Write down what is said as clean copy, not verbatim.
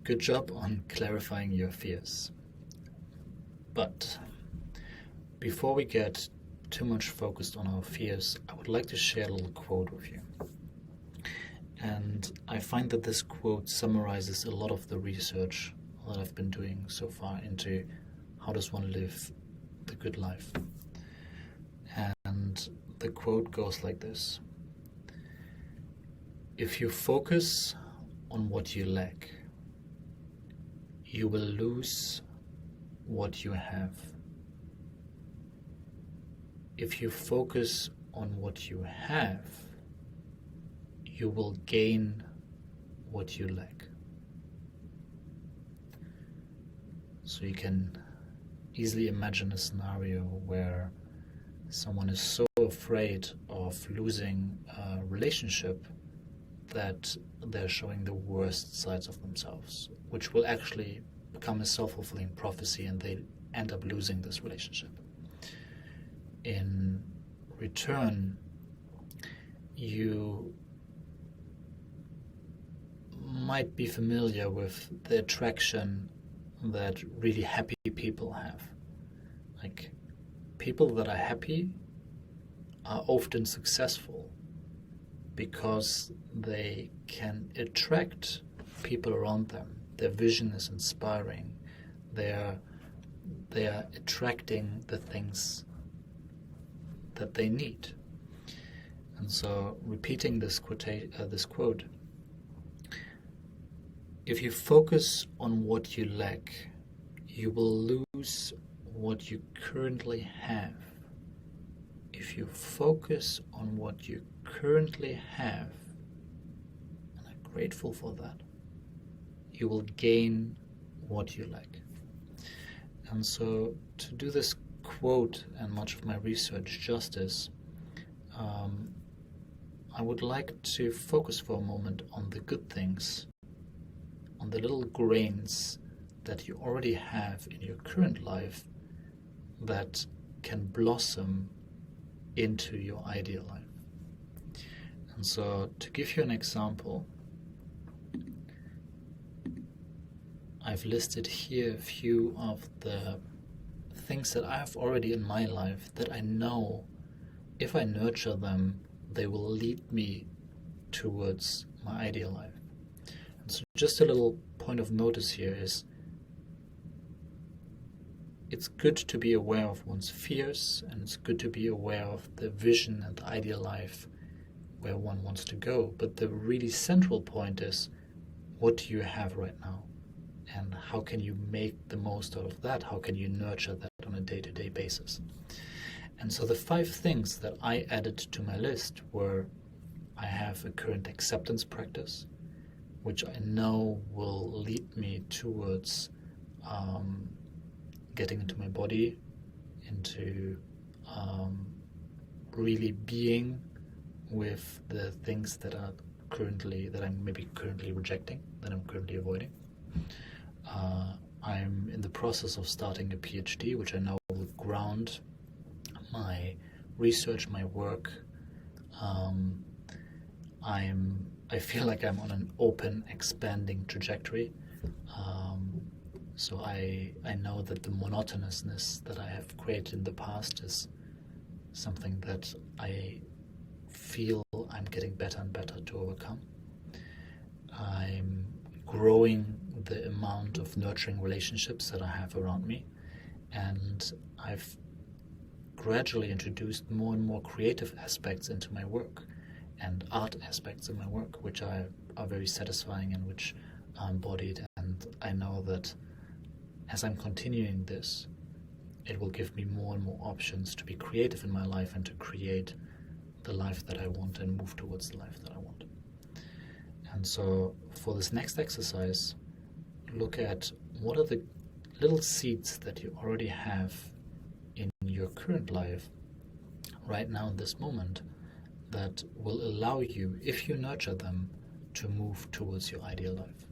Good job on clarifying your fears. But before we get too much focused on our fears, I would like to share a little quote with you. And I find that this quote summarizes a lot of the research that I've been doing so far into how does one live the good life. And the quote goes like this: if you focus on what you lack, you will lose what you have. If you focus on what you have, you will gain what you lack. So you can easily imagine a scenario where someone is so afraid of losing a relationship that they're showing the worst sides of themselves, which will actually become a self-fulfilling prophecy, and they end up losing this relationship. In return, you might be familiar with the attraction that really happy people have. Like, people that are happy are often successful because they can attract people around them. Their vision is inspiring. They are attracting the things that they need. And so, repeating this quote, if you focus on what you lack, you will lose what you currently have. If you focus on what you currently have, and I'm grateful for that, you will gain what you lack. And so, to do this quote and much of my research justice, I would like to focus for a moment on the good things, on the little grains that you already have in your current life that can blossom into your ideal life. And so, to give you an example, I've listed here a few of the things that I have already in my life that I know if I nurture them, they will lead me towards my ideal life. And so, just a little point of notice here is, it's good to be aware of one's fears, and it's good to be aware of the vision and the ideal life where one wants to go. But the really central point is, what do you have right now? And how can you make the most out of that? How can you nurture that on a day-to-day basis? And so the 5 things that I added to my list were, I have a current acceptance practice, which I know will lead me towards getting into my body, into really being with the things that I'm maybe currently rejecting, that I'm currently avoiding. I'm in the process of starting a PhD, which I know will ground my research, my work. I feel like I'm on an open, expanding trajectory. So I know that the monotonousness that I have created in the past is something that I feel I'm getting better and better to overcome. I'm growing the amount of nurturing relationships that I have around me, and I've gradually introduced more and more creative aspects into my work and art aspects in my work, which are very satisfying and which are embodied. And I know that as I'm continuing this, it will give me more and more options to be creative in my life and to create the life that I want and move towards the life that I want. And so for this next exercise, look at what are the little seeds that you already have in your current life right now in this moment that will allow you, if you nurture them, to move towards your ideal life.